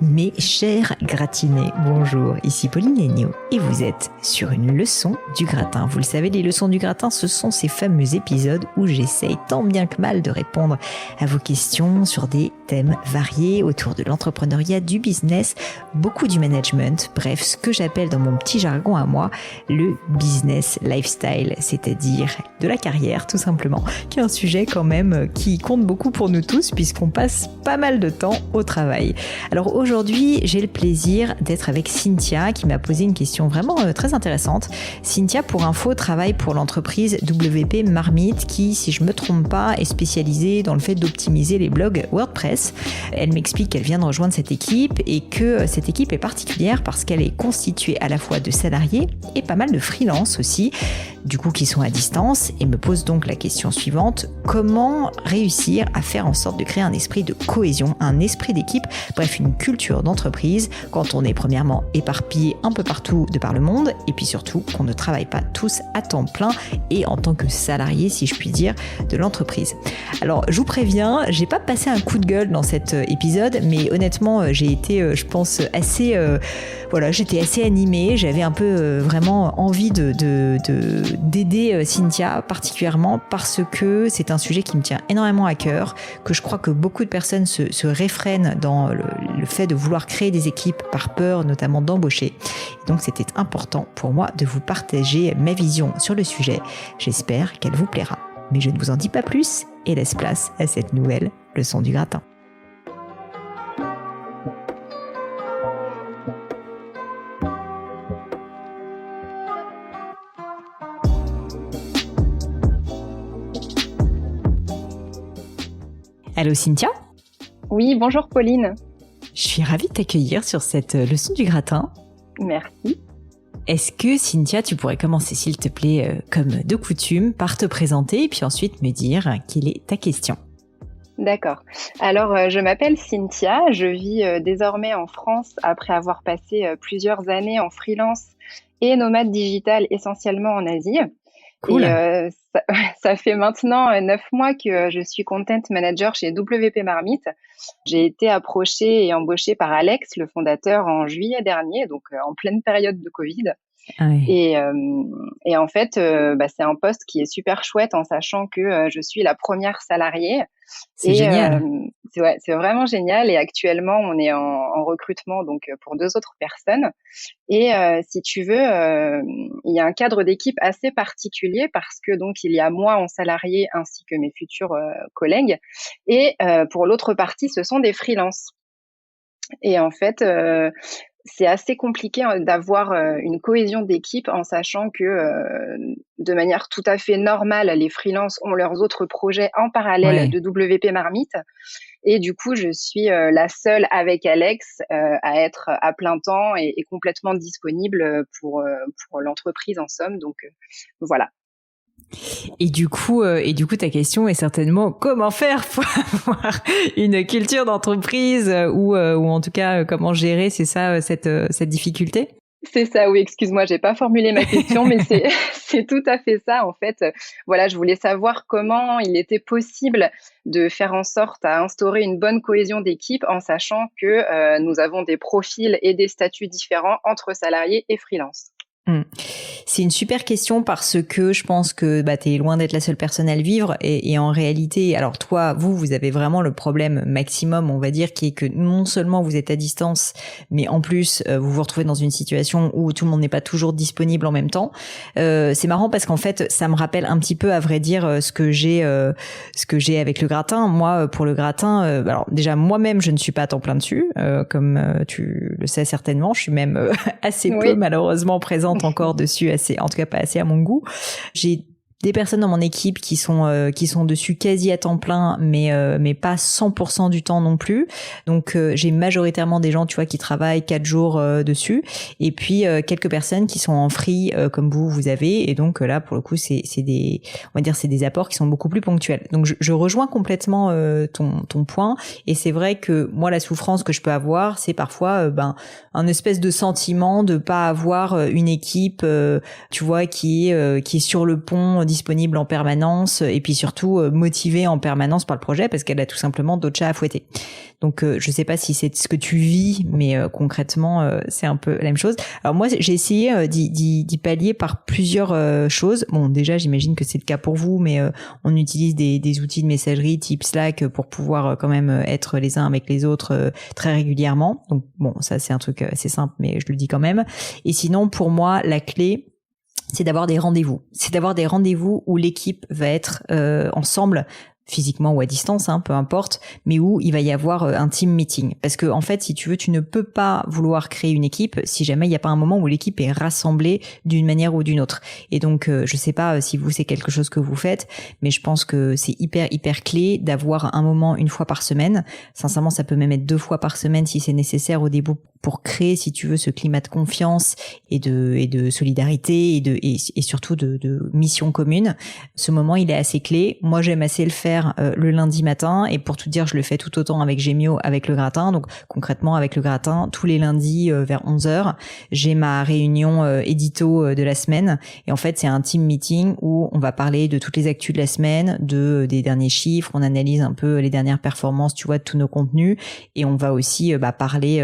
Mes chers gratinés, bonjour, ici Pauline Léniaud et vous êtes sur une leçon du gratin. Vous le savez, les leçons du gratin, ce sont ces fameux épisodes où j'essaye tant bien que mal de répondre à vos questions sur des thèmes variés autour de l'entrepreneuriat, du business, beaucoup du management, bref, ce que j'appelle dans mon petit jargon à moi, le business lifestyle, c'est-à-dire de la carrière tout simplement, qui est un sujet quand même qui compte beaucoup pour nous tous puisqu'on passe pas mal de temps au travail. Alors aujourd'hui, j'ai le plaisir d'être avec Cynthia qui m'a posé une question vraiment très intéressante. Cynthia, pour info, travaille pour l'entreprise WP Marmite qui, si je me trompe pas, est spécialisée dans le fait d'optimiser les blogs WordPress. Elle m'explique qu'elle vient de rejoindre cette équipe et que cette équipe est particulière parce qu'elle est constituée à la fois de salariés et pas mal de freelance aussi, du coup qui sont à distance, et me pose donc la question suivante: comment réussir à faire en sorte de créer un esprit de cohésion, un esprit d'équipe, bref une culture d'entreprise quand on est premièrement éparpillé un peu partout de par le monde et puis surtout qu'on ne travaille pas tous à temps plein et en tant que salarié, si je puis dire, de l'entreprise. Alors je vous préviens, j'ai pas passé un coup de gueule dans cet épisode, mais honnêtement j'ai été je pense assez j'étais assez animée, j'avais un peu vraiment envie d'aider Cynthia particulièrement parce que c'est un sujet qui me tient énormément à cœur, que je crois que beaucoup de personnes se réfrènent dans le fait de vouloir créer des équipes par peur notamment d'embaucher. Donc c'était important pour moi de vous partager ma vision sur le sujet. J'espère qu'elle vous plaira. Mais je ne vous en dis pas plus et laisse place à cette nouvelle leçon du gratin. Allô Cynthia ? Oui, bonjour Pauline. Je suis ravie de t'accueillir sur cette leçon du gratin. Merci. Est-ce que Cynthia, tu pourrais commencer s'il te plaît, comme de coutume, par te présenter et puis ensuite me dire quelle est ta question ? D'accord. Alors, je m'appelle Cynthia, je vis désormais en France après avoir passé plusieurs années en freelance et nomade digital essentiellement en Asie. Cool. Et ça fait maintenant 9 mois que je suis content manager chez WP Marmite. J'ai été approchée et embauchée par Alex, le fondateur, en juillet dernier, donc en pleine période de Covid. Ouais. Et en fait, c'est un poste qui est super chouette en sachant que je suis la première salariée. C'est génial. C'est vraiment génial. Et actuellement, on est en recrutement donc pour 2 autres personnes. Et si tu veux, il y a un cadre d'équipe assez particulier parce que donc il y a moi en salarié ainsi que mes futurs collègues. Et pour l'autre partie, ce sont des freelances. Et en fait, c'est assez compliqué d'avoir une cohésion d'équipe en sachant que de manière tout à fait normale, les freelances ont leurs autres projets en parallèle de WP Marmite. Et du coup, je suis la seule avec Alex à être à plein temps et complètement disponible pour l'entreprise en somme. Donc voilà. Et du coup, ta question est certainement comment faire pour avoir une culture d'entreprise ou en tout cas comment gérer, c'est ça, cette difficulté ? C'est ça, oui, excuse-moi, j'ai pas formulé ma question, mais c'est tout à fait ça, en fait. Voilà, je voulais savoir comment il était possible de faire en sorte à instaurer une bonne cohésion d'équipe en sachant que nous avons des profils et des statuts différents entre salariés et freelance. C'est une super question parce que je pense que t'es loin d'être la seule personne à le vivre et en réalité, alors toi, vous avez vraiment le problème maximum, on va dire, qui est que non seulement vous êtes à distance, mais en plus vous vous retrouvez dans une situation où tout le monde n'est pas toujours disponible en même temps. C'est marrant parce qu'en fait, ça me rappelle un petit peu, à vrai dire, ce que j'ai avec le gratin. Moi, pour le gratin, alors déjà moi-même, je ne suis pas à temps plein dessus, comme tu le sais certainement. Je suis même assez peu malheureusement présente encore dessus, en tout cas pas assez à mon goût. J'ai des personnes dans mon équipe qui sont dessus quasi à temps plein, mais pas 100% du temps non plus. Donc j'ai majoritairement des gens, tu vois, qui travaillent 4 jours dessus, et puis quelques personnes qui sont en free comme vous avez. Et donc là, pour le coup, c'est des apports qui sont beaucoup plus ponctuels. Donc je rejoins complètement ton point. Et c'est vrai que moi, la souffrance que je peux avoir, c'est parfois un espèce de sentiment de pas avoir une équipe, tu vois, qui est sur le pont disponible en permanence et puis surtout motivée en permanence par le projet parce qu'elle a tout simplement d'autres chats à fouetter. Donc je sais pas si c'est ce que tu vis, mais concrètement c'est un peu la même chose. Alors moi j'ai essayé d'y pallier par plusieurs choses. Bon déjà j'imagine que c'est le cas pour vous, mais on utilise des outils de messagerie type Slack pour pouvoir quand même être les uns avec les autres très régulièrement. Donc bon ça c'est un truc assez simple, mais je le dis quand même. Et sinon pour moi la clé c'est d'avoir des rendez-vous. C'est d'avoir des rendez-vous où l'équipe va être ensemble, physiquement ou à distance, peu importe, mais où il va y avoir un team meeting. Parce que en fait, si tu veux, tu ne peux pas vouloir créer une équipe si jamais il n'y a pas un moment où l'équipe est rassemblée d'une manière ou d'une autre. Et donc, je sais pas si vous, c'est quelque chose que vous faites, mais je pense que c'est hyper clé d'avoir un moment une fois par semaine. Sincèrement, ça peut même être 2 fois par semaine si c'est nécessaire au début pour créer, si tu veux, ce climat de confiance et de solidarité et surtout de mission commune. Ce moment, il est assez clé. Moi, j'aime assez le faire le lundi matin et pour tout dire, je le fais tout autant avec Gémio, avec le gratin. Donc concrètement, avec le gratin, tous les lundis vers 11h, j'ai ma réunion édito de la semaine et en fait, c'est un team meeting où on va parler de toutes les actus de la semaine, des derniers chiffres, on analyse un peu les dernières performances, tu vois, de tous nos contenus et on va aussi parler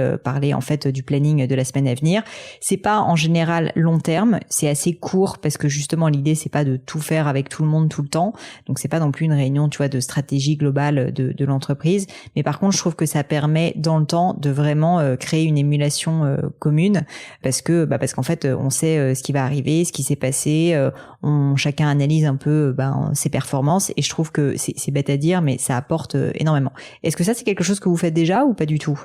en fait du planning de la semaine à venir. C'est pas en général long terme, c'est assez court parce que justement l'idée c'est pas de tout faire avec tout le monde tout le temps. Donc c'est pas non plus une réunion, tu vois, de stratégie globale de l'entreprise, mais par contre, je trouve que ça permet dans le temps de vraiment créer une émulation commune parce qu'en fait, on sait ce qui va arriver, ce qui s'est passé, chacun analyse un peu ses performances et je trouve que c'est bête à dire mais ça apporte énormément. Est-ce que ça c'est quelque chose que vous faites déjà ou pas du tout ?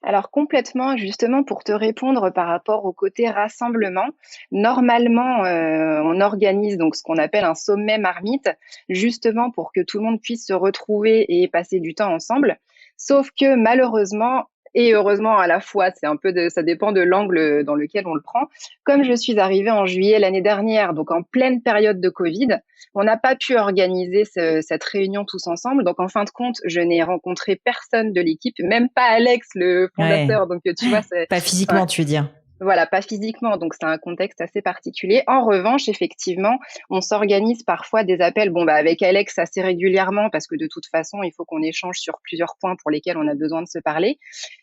Alors complètement, justement pour te répondre par rapport au côté rassemblement, normalement on organise donc ce qu'on appelle un sommet marmite, justement pour que tout le monde puisse se retrouver et passer du temps ensemble. Sauf que malheureusement et heureusement à la fois, ça dépend de l'angle dans lequel on le prend. Comme je suis arrivée en juillet l'année dernière, donc en pleine période de Covid, on n'a pas pu organiser cette réunion tous ensemble. Donc, en fin de compte, je n'ai rencontré personne de l'équipe, même pas Alex, le fondateur. Ouais. Donc, tu vois, pas physiquement, tu veux dire. Voilà, pas physiquement, donc c'est un contexte assez particulier. En revanche, effectivement, on s'organise parfois des appels, avec Alex assez régulièrement, parce que de toute façon, il faut qu'on échange sur plusieurs points pour lesquels on a besoin de se parler.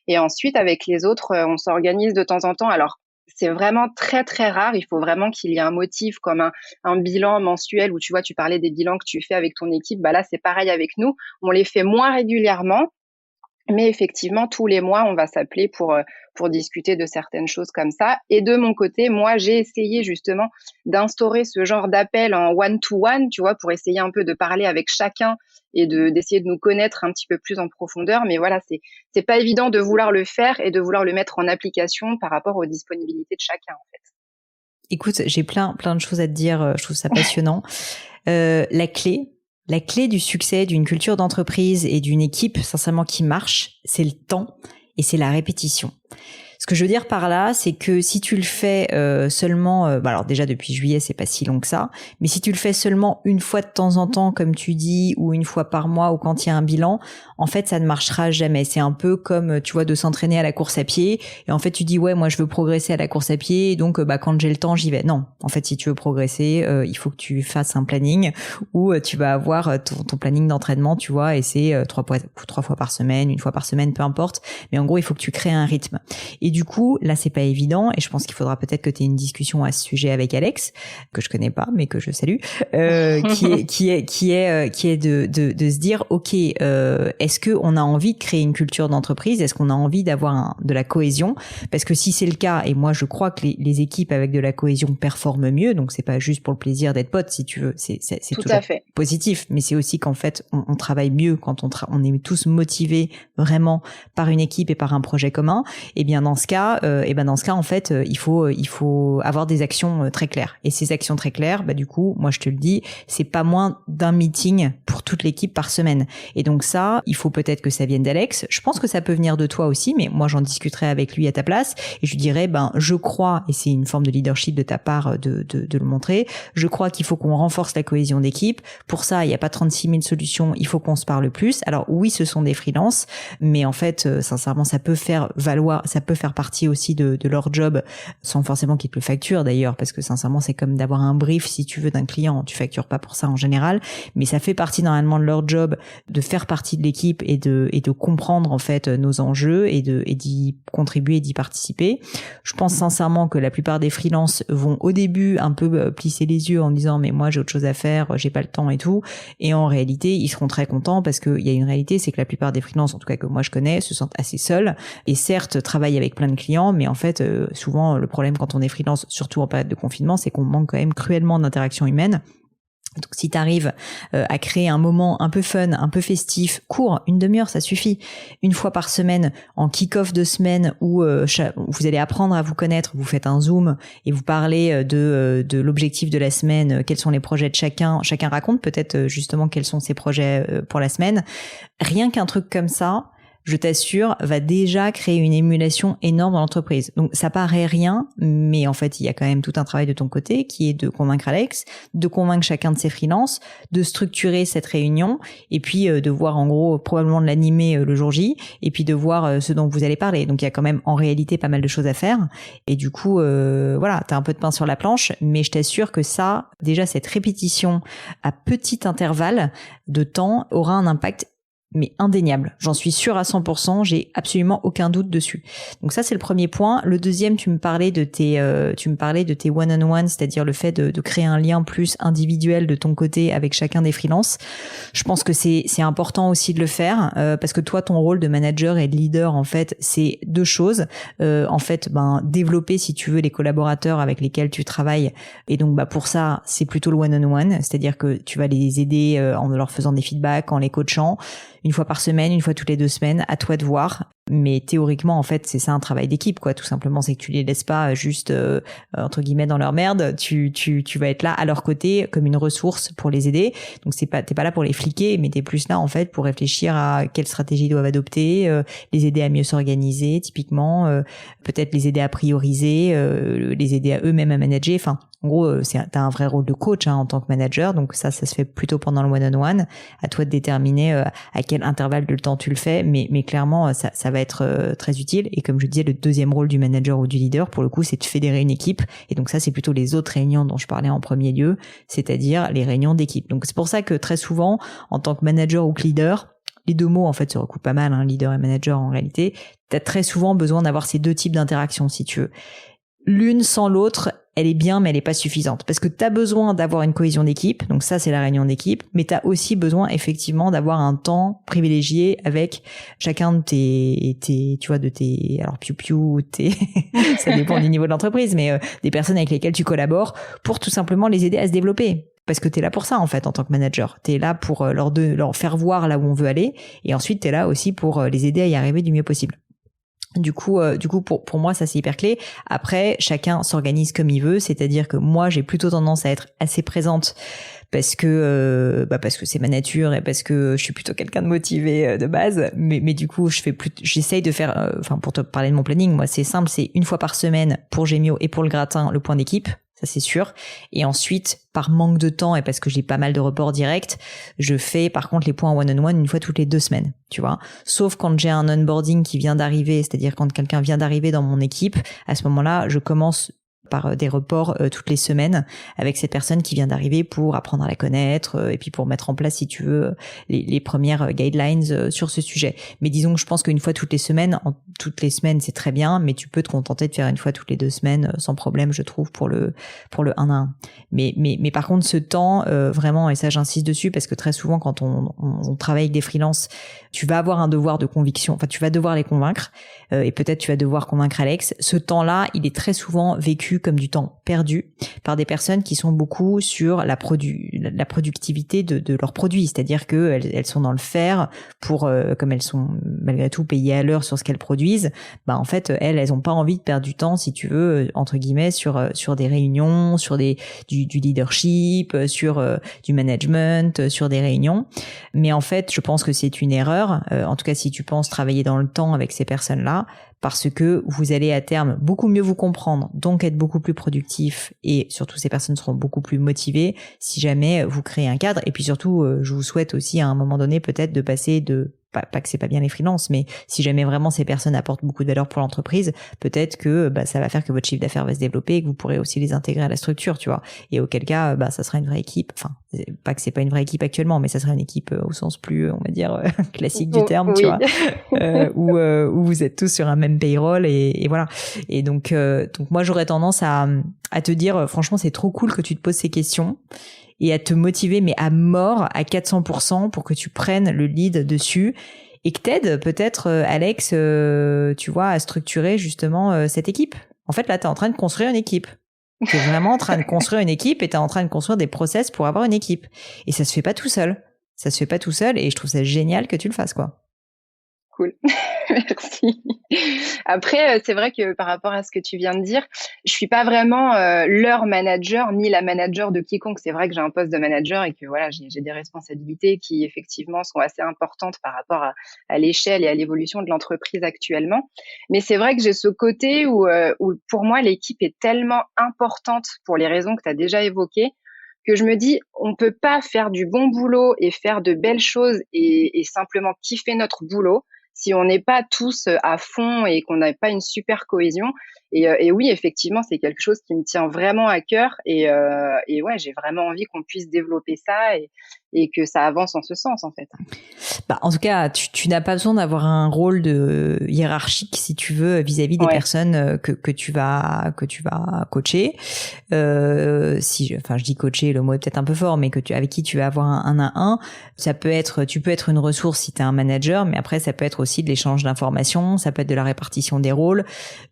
Et ensuite, avec les autres, on s'organise de temps en temps. Alors, c'est vraiment très, très rare. Il faut vraiment qu'il y ait un motif comme un bilan mensuel où tu vois, tu parlais des bilans que tu fais avec ton équipe. Là, c'est pareil avec nous. On les fait moins régulièrement. Mais effectivement, tous les mois, on va s'appeler pour discuter de certaines choses comme ça. Et de mon côté, moi, j'ai essayé justement d'instaurer ce genre d'appel en one-to-one, tu vois, pour essayer un peu de parler avec chacun et d'essayer de nous connaître un petit peu plus en profondeur. Mais voilà, c'est pas évident de vouloir le faire et de vouloir le mettre en application par rapport aux disponibilités de chacun, en fait. Écoute, j'ai plein de choses à te dire. Je trouve ça passionnant. La clé du succès d'une culture d'entreprise et d'une équipe, sincèrement, qui marche, c'est le temps et c'est la répétition. Ce que je veux dire par là, c'est que si tu le fais seulement, alors déjà depuis juillet, c'est pas si long que ça, mais si tu le fais seulement une fois de temps en temps, comme tu dis, ou une fois par mois, ou quand il y a un bilan, en fait, ça ne marchera jamais. C'est un peu comme, tu vois, de s'entraîner à la course à pied, et en fait, tu dis, ouais, moi, je veux progresser à la course à pied, et donc, quand j'ai le temps, j'y vais. Non, en fait, si tu veux progresser, il faut que tu fasses un planning, où tu vas avoir ton planning d'entraînement, tu vois, et c'est 3 fois par semaine, 1 fois par semaine, peu importe, mais en gros, il faut que tu crées un rythme. Et du coup, là, c'est pas évident, et je pense qu'il faudra peut-être que tu aies une discussion à ce sujet avec Alex, que je connais pas, mais que je salue, qui est de se dire, ok, est-ce que on a envie de créer une culture d'entreprise, est-ce qu'on a envie d'avoir de la cohésion, parce que si c'est le cas, et moi je crois que les équipes avec de la cohésion performent mieux, donc c'est pas juste pour le plaisir d'être pote, si tu veux, c'est tout toujours à fait positif, mais c'est aussi qu'en fait on travaille mieux quand on est tous motivés vraiment par une équipe et par un projet commun. Et bien dans ce cas, en fait, il faut avoir des actions très claires. Et ces actions très claires, du coup, moi je te le dis, c'est pas moins d'un meeting pour toute l'équipe par semaine. Et donc ça, il faut peut-être que ça vienne d'Alex. Je pense que ça peut venir de toi aussi, mais moi j'en discuterai avec lui à ta place et je lui dirais, je crois, et c'est une forme de leadership de ta part de le montrer, je crois qu'il faut qu'on renforce la cohésion d'équipe. Pour ça, il n'y a pas 36 000 solutions, il faut qu'on se parle plus. Alors oui, ce sont des freelances, mais en fait, sincèrement, ça peut faire partie aussi de leur job, sans forcément qu'ils te le facturent d'ailleurs, parce que sincèrement c'est comme d'avoir un brief si tu veux d'un client, tu factures pas pour ça en général, mais ça fait partie normalement de leur job de faire partie de l'équipe et de comprendre en fait nos enjeux et d'y contribuer et d'y participer. Je pense sincèrement que la plupart des freelances vont au début un peu plisser les yeux en disant mais moi j'ai autre chose à faire, j'ai pas le temps et tout, et en réalité ils seront très contents parce qu'il y a une réalité, c'est que la plupart des freelances, en tout cas que moi je connais, se sentent assez seuls et certes travaillent avec plein de clients, mais en fait souvent le problème quand on est freelance, surtout en période de confinement, c'est qu'on manque quand même cruellement d'interaction humaine. Donc si tu arrives à créer un moment un peu fun, un peu festif, court, 1 demi-heure, ça suffit. 1 fois par semaine, en kick-off de semaine où vous allez apprendre à vous connaître, vous faites un zoom et vous parlez de l'objectif de la semaine, quels sont les projets de chacun raconte peut-être justement quels sont ses projets pour la semaine. Rien qu'un truc comme ça, je t'assure, va déjà créer une émulation énorme dans l'entreprise. Donc ça paraît rien, mais en fait il y a quand même tout un travail de ton côté qui est de convaincre Alex, de convaincre chacun de ses freelances, de structurer cette réunion et puis de voir en gros probablement de l'animer le jour J et puis de voir ce dont vous allez parler. Donc il y a quand même en réalité pas mal de choses à faire et du coup voilà, t'as un peu de pain sur la planche, mais je t'assure que ça, déjà cette répétition à petit intervalle de temps aura un impact mais indéniable. J'en suis sûre à 100%, j'ai absolument aucun doute dessus. Donc ça, c'est le premier point. Le deuxième, tu me parlais de tes one-on-one, c'est-à-dire le fait de créer un lien plus individuel de ton côté avec chacun des freelances. Je pense que c'est important aussi de le faire, parce que toi, ton rôle de manager et de leader, en fait, c'est 2 choses. En fait, développer, si tu veux, les collaborateurs avec lesquels tu travailles. Et donc, pour ça, c'est plutôt le one-on-one, c'est-à-dire que tu vas les aider en leur faisant des feedbacks, en les coachant. 1 fois par semaine, 1 fois toutes les 2 semaines, à toi de voir. Mais théoriquement, en fait, c'est ça un travail d'équipe, quoi. Tout simplement, c'est que tu les laisses pas juste, entre guillemets, dans leur merde. Tu vas être là à leur côté comme une ressource pour les aider. Donc t'es pas là pour les fliquer, mais t'es plus là, en fait, pour réfléchir à quelle stratégie ils doivent adopter, les aider à mieux s'organiser, typiquement, peut-être les aider à prioriser, les aider à eux-mêmes à manager. Enfin, en gros, t'as un vrai rôle de coach, en tant que manager. Donc ça se fait plutôt pendant le one-on-one. À toi de déterminer à quel intervalle de temps tu le fais. Mais clairement, ça va être très utile. Et comme je disais, le deuxième rôle du manager ou du leader, pour le coup, c'est de fédérer une équipe. Et donc ça, c'est plutôt les autres réunions dont je parlais en premier lieu, c'est-à-dire les réunions d'équipe. Donc c'est pour ça que très souvent, en tant que manager ou que leader, les 2 mots en fait se recoupent pas mal, leader et manager en réalité, t'as très souvent besoin d'avoir ces 2 types d'interactions si tu veux. L'une sans l'autre, elle est bien, mais elle est pas suffisante. Parce que t'as besoin d'avoir une cohésion d'équipe. Donc ça, c'est la réunion d'équipe. Mais t'as aussi besoin, effectivement, d'avoir un temps privilégié avec chacun de tes, alors piou-piou, ça dépend du niveau de l'entreprise, mais des personnes avec lesquelles tu collabores pour tout simplement les aider à se développer. Parce que t'es là pour ça, en fait, en tant que manager. T'es là pour leur faire voir là où on veut aller. Et ensuite, t'es là aussi pour les aider à y arriver du mieux possible. Du coup, pour moi, ça c'est hyper clé. Après, chacun s'organise comme il veut, c'est-à-dire que moi, j'ai plutôt tendance à être assez présente parce que c'est ma nature et parce que je suis plutôt quelqu'un de motivé de base. Mais du coup, j'essaye de faire, pour te parler de mon planning, moi c'est simple, c'est 1 fois par semaine pour Gemio et pour le gratin, le point d'équipe. Ça c'est sûr. Et ensuite, par manque de temps et parce que j'ai pas mal de reports directs, je fais par contre les points one-on-one 1 fois toutes les 2 semaines, tu vois. Sauf quand j'ai un onboarding qui vient d'arriver, c'est-à-dire quand quelqu'un vient d'arriver dans mon équipe, à ce moment-là, je commence par des reports toutes les semaines avec cette personne qui vient d'arriver pour apprendre à la connaître et puis pour mettre en place, si tu veux, les premières guidelines sur ce sujet. Mais disons que je pense qu'une fois toutes les semaines, c'est très bien, mais tu peux te contenter de faire 1 fois toutes les 2 semaines sans problème, je trouve, pour le 1 à 1. Mais par contre, ce temps, vraiment, et ça j'insiste dessus parce que très souvent quand on travaille avec des freelances, tu vas avoir un devoir de conviction, enfin tu vas devoir les convaincre et peut-être tu vas devoir convaincre Alex. Ce temps-là, il est très souvent vécu comme du temps perdu par des personnes qui sont beaucoup sur la productivité de leurs produits, c'est-à-dire que elles sont dans le faire pour comme elles sont malgré tout payées à l'heure sur ce qu'elles produisent, en fait elles ont pas envie de perdre du temps, si tu veux, entre guillemets, sur des réunions, sur du leadership, sur du management, sur des réunions. Mais en fait, je pense que c'est une erreur, en tout cas si tu penses travailler dans le temps avec ces personnes-là, parce que vous allez à terme beaucoup mieux vous comprendre, donc être beaucoup plus productif, et surtout ces personnes seront beaucoup plus motivées si jamais vous créez un cadre. Et puis surtout, je vous souhaite aussi à un moment donné peut-être de passer de pas que c'est pas bien les freelances, mais si jamais vraiment ces personnes apportent beaucoup de valeur pour l'entreprise, peut-être que ça va faire que votre chiffre d'affaires va se développer et que vous pourrez aussi les intégrer à la structure, tu vois. Et auquel cas, ça sera une vraie équipe. Enfin, pas que c'est pas une vraie équipe actuellement, mais ça sera une équipe au sens plus, on va dire, classique du terme, tu vois, où vous êtes tous sur un même payroll et voilà. Et donc moi j'aurais tendance à te dire, franchement, c'est trop cool que tu te poses ces questions et à te motiver, mais à mort, à 400% pour que tu prennes le lead dessus et que t'aides peut-être, Alex, tu vois, à structurer justement cette équipe. En fait, là, t'es en train de construire une équipe. T'es vraiment en train de construire une équipe et t'es en train de construire des process pour avoir une équipe. Et ça se fait pas tout seul. Ça se fait pas tout seul et je trouve ça génial que tu le fasses, quoi. Cool, merci. Après, c'est vrai que par rapport à ce que tu viens de dire, je suis pas vraiment leur manager ni la manager de quiconque. C'est vrai que j'ai un poste de manager et que voilà, j'ai des responsabilités qui effectivement sont assez importantes par rapport à l'échelle et à l'évolution de l'entreprise actuellement. Mais c'est vrai que j'ai ce côté où pour moi l'équipe est tellement importante pour les raisons que tu as déjà évoquées que je me dis, on peut pas faire du bon boulot et faire de belles choses et simplement kiffer notre boulot si on n'est pas tous à fond et qu'on n'a pas une super cohésion. Et oui, effectivement, c'est quelque chose qui me tient vraiment à cœur. Et ouais, j'ai vraiment envie qu'on puisse développer ça et que ça avance en ce sens, en fait. En tout cas, tu n'as pas besoin d'avoir un rôle de hiérarchique si tu veux vis-à-vis des personnes que tu vas coacher. Je dis coacher, le mot est peut-être un peu fort, mais avec qui tu vas avoir un à un. Tu peux être une ressource si tu es un manager, mais après ça peut être aussi de l'échange d'informations, ça peut être de la répartition des rôles.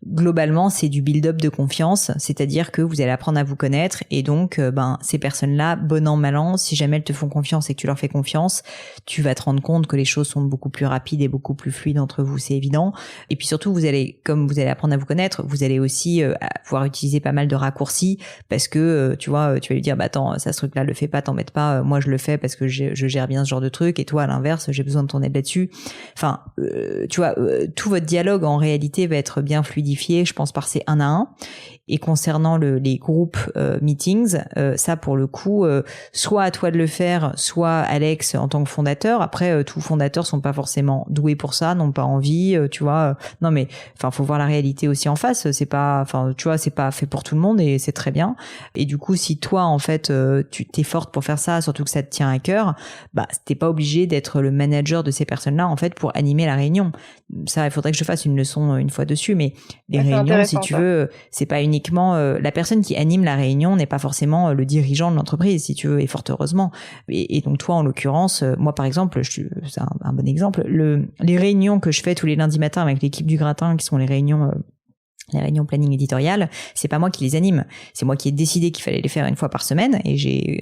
Globalement, c'est du build-up de confiance, c'est-à-dire que vous allez apprendre à vous connaître et donc ces personnes-là, bon an mal an, si jamais elles te font confiance et que tu leur fais confiance, tu vas te rendre compte que les choses sont beaucoup plus rapides et beaucoup plus fluides entre vous, c'est évident. Et puis surtout, comme vous allez apprendre à vous connaître, vous allez aussi pouvoir utiliser pas mal de raccourcis parce que tu vas lui dire attends, ça ce truc-là le fais pas, t'embête pas, moi je le fais parce que je gère bien ce genre de truc et toi à l'inverse, j'ai besoin de ton aide là-dessus. Enfin, tout votre dialogue en réalité va être bien fluidifié, je pense par ces un à un. Et concernant les groupes meetings, ça pour le coup, soit à toi de le faire, soit Alex en tant que fondateur. Après, tous fondateurs sont pas forcément doués pour ça, n'ont pas envie, tu vois. Non mais, faut voir la réalité aussi en face. C'est pas, c'est pas fait pour tout le monde et c'est très bien. Et du coup, si toi en fait, tu t'es forte pour faire ça, surtout que ça te tient à cœur, t'es pas obligé d'être le manager de ces personnes-là en fait pour animer la réunion. Ça, il faudrait que je fasse une leçon une fois dessus, mais les réunions, si tu veux, c'est pas uniquement la personne qui anime la réunion n'est pas forcément le dirigeant de l'entreprise, si tu veux, et fort heureusement. Et donc toi, en l'occurrence, moi par exemple, c'est un bon exemple. Les réunions que je fais tous les lundis matins avec l'équipe du Gratin, qui sont les réunions planning éditorial, c'est pas moi qui les anime, c'est moi qui ai décidé qu'il fallait les faire une fois par semaine et j'ai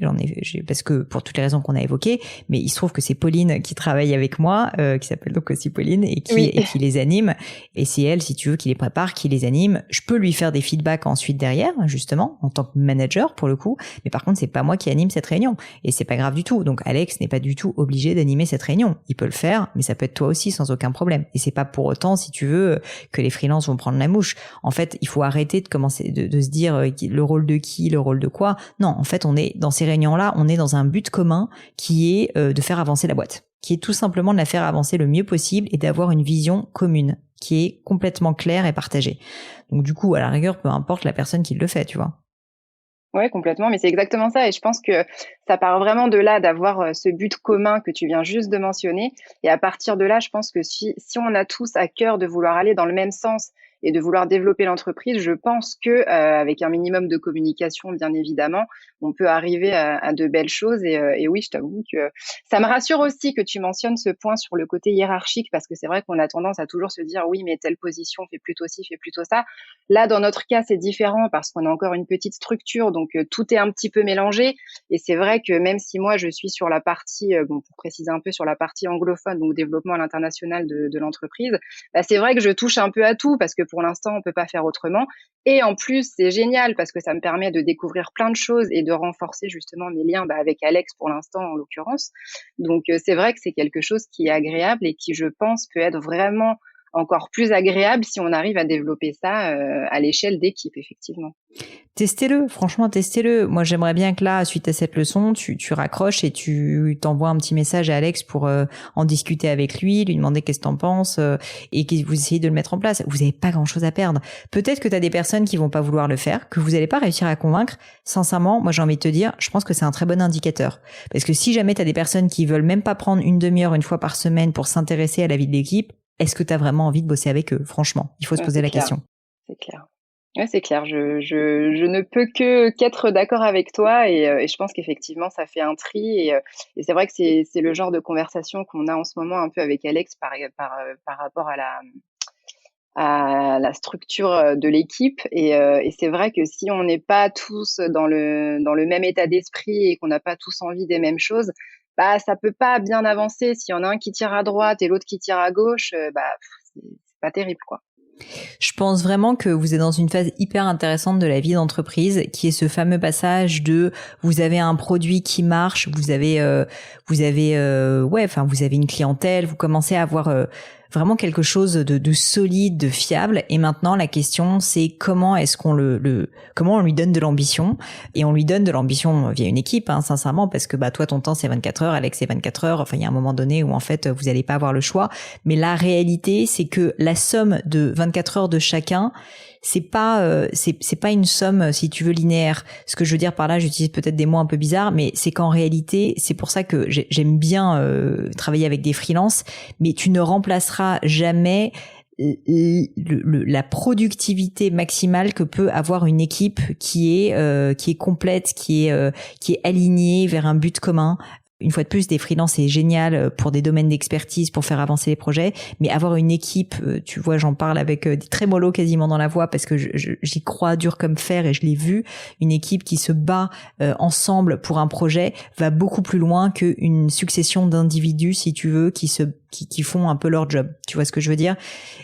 parce que pour toutes les raisons qu'on a évoquées, mais il se trouve que c'est Pauline qui travaille avec moi, qui s'appelle donc aussi Pauline et qui les anime, et c'est elle, si tu veux, qui les prépare, qui les anime. Je peux lui faire des feedbacks ensuite derrière, justement, en tant que manager pour le coup, mais par contre c'est pas moi qui anime cette réunion et c'est pas grave du tout. Donc Alex n'est pas du tout obligé d'animer cette réunion, il peut le faire, mais ça peut être toi aussi sans aucun problème. Et c'est pas pour autant, si tu veux, que les freelances vont prendre la mouche. En fait, il faut arrêter de commencer de se dire le rôle de qui, le rôle de quoi. Non, en fait, on est dans ces réunions-là, on est dans un but commun qui est de faire avancer la boîte, qui est tout simplement de la faire avancer le mieux possible et d'avoir une vision commune qui est complètement claire et partagée. Donc du coup, à la rigueur, peu importe la personne qui le fait, tu vois. Ouais, complètement, mais c'est exactement ça. Et je pense que ça part vraiment de là, d'avoir ce but commun que tu viens juste de mentionner. Et à partir de là, je pense que si on a tous à cœur de vouloir aller dans le même sens et de vouloir développer l'entreprise, je pense que avec un minimum de communication, bien évidemment, on peut arriver à de belles choses. Et oui, je t'avoue que ça me rassure aussi que tu mentionnes ce point sur le côté hiérarchique, parce que c'est vrai qu'on a tendance à toujours se dire oui, mais telle position fait plutôt ci, fait plutôt ça. Là, dans notre cas, c'est différent parce qu'on a encore une petite structure, donc tout est un petit peu mélangé. Et c'est vrai que même si moi, je suis sur la partie, pour préciser un peu, sur la partie anglophone, donc développement à l'international de l'entreprise, c'est vrai que je touche un peu à tout parce que pour l'instant, on peut pas faire autrement. Et en plus, c'est génial parce que ça me permet de découvrir plein de choses et de renforcer justement mes liens avec Alex pour l'instant, en l'occurrence. Donc, c'est vrai que c'est quelque chose qui est agréable et qui, je pense, peut être vraiment encore plus agréable si on arrive à développer ça à l'échelle d'équipe, effectivement. Testez-le, franchement, testez-le. Moi, j'aimerais bien que là, suite à cette leçon, tu raccroches et tu t'envoies un petit message à Alex pour en discuter avec lui demander qu'est-ce que t'en penses et que vous essayez de le mettre en place. Vous n'avez pas grand-chose à perdre. Peut-être que tu as des personnes qui vont pas vouloir le faire, que vous n'allez pas réussir à convaincre. Sincèrement, moi, j'ai envie de te dire, je pense que c'est un très bon indicateur. Parce que si jamais tu as des personnes qui veulent même pas prendre une demi-heure une fois par semaine pour s'intéresser à la vie de l'équipe, est-ce que tu as vraiment envie de bosser avec eux? Franchement, il faut se poser la question. C'est clair. Ouais, c'est clair. Je ne peux qu'être d'accord avec toi et je pense qu'effectivement ça fait un tri et c'est vrai que c'est le genre de conversation qu'on a en ce moment un peu avec Alex par rapport à la structure de l'équipe et c'est vrai que si on n'est pas tous dans le même état d'esprit et qu'on n'a pas tous envie des mêmes choses, bah ça peut pas bien avancer. S'il y en a un qui tire à droite et l'autre qui tire à gauche, c'est pas terrible, quoi. Je pense vraiment que vous êtes dans une phase hyper intéressante de la vie d'entreprise, qui est ce fameux passage de vous avez un produit qui marche, vous avez une clientèle, vous commencez à avoir vraiment quelque chose de solide, de fiable. Et maintenant, la question, c'est comment est-ce qu'on comment on lui donne de l'ambition. Et on lui donne de l'ambition via une équipe, hein, sincèrement, parce que toi, ton temps, c'est 24 heures, Alex, c'est 24 heures. Enfin, il y a un moment donné où, en fait, vous n'allez pas avoir le choix. Mais la réalité, c'est que la somme de 24 heures de chacun, c'est pas une somme, si tu veux, linéaire. Ce que je veux dire par là, j'utilise peut-être des mots un peu bizarres, mais c'est qu'en réalité, c'est pour ça que j'aime bien travailler avec des freelances, mais tu ne remplaceras jamais la productivité maximale que peut avoir une équipe qui est complète, qui est alignée vers un but commun. Une fois de plus, des freelances, c'est génial pour des domaines d'expertise, pour faire avancer les projets. Mais avoir une équipe, tu vois, j'en parle avec des trémolos quasiment dans la voix parce que j'y crois dur comme fer et je l'ai vu. Une équipe qui se bat ensemble pour un projet va beaucoup plus loin qu'une succession d'individus, si tu veux, qui font un peu leur job. Tu vois ce que je veux dire?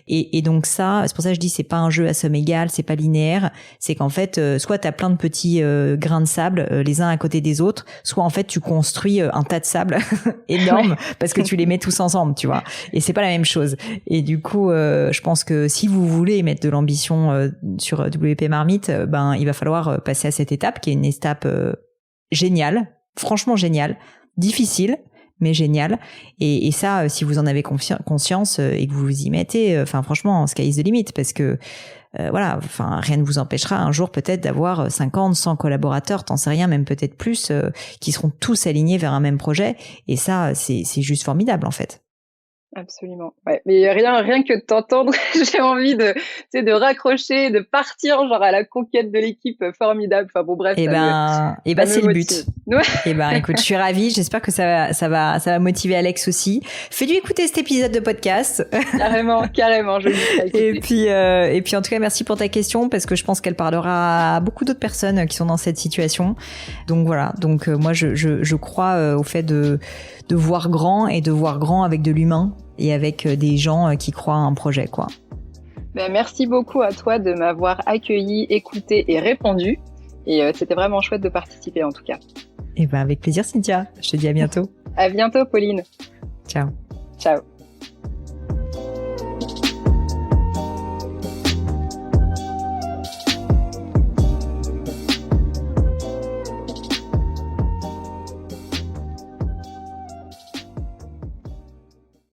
Et donc ça, c'est pour ça que je dis c'est pas un jeu à somme égale, c'est pas linéaire. C'est qu'en fait, soit t'as plein de petits grains de sable les uns à côté des autres, soit en fait tu construis un tas de sable énorme parce que tu les mets tous ensemble, tu vois. Et c'est pas la même chose. Et du coup, je pense que si vous voulez mettre de l'ambition sur WP Marmite, il va falloir passer à cette étape qui est une étape géniale, franchement géniale, difficile, mais génial. Et ça, si vous en avez conscience et que vous vous y mettez, franchement, sky is the limit, parce que rien ne vous empêchera un jour peut-être d'avoir 50, 100 collaborateurs, t'en sais rien, même peut-être plus, qui seront tous alignés vers un même projet. Et ça, c'est juste formidable, en fait. Absolument. Ouais. Mais rien que de t'entendre, j'ai envie de raccrocher, de partir genre à la conquête de l'équipe formidable. Enfin bon, bref. C'est le but. Ouais. Écoute, je suis ravie. J'espère que ça va motiver Alex aussi. Fais-lui écouter cet épisode de podcast. Carrément. Et puis en tout cas, merci pour ta question parce que je pense qu'elle parlera à beaucoup d'autres personnes qui sont dans cette situation. Donc voilà. Donc moi, je crois au fait de voir grand et de voir grand avec de l'humain et avec des gens qui croient à un projet, quoi. Merci beaucoup à toi de m'avoir accueilli, écouté et répondu. Et c'était vraiment chouette de participer en tout cas. Et avec plaisir, Cynthia. Je te dis à bientôt. À bientôt, Pauline. Ciao. Ciao.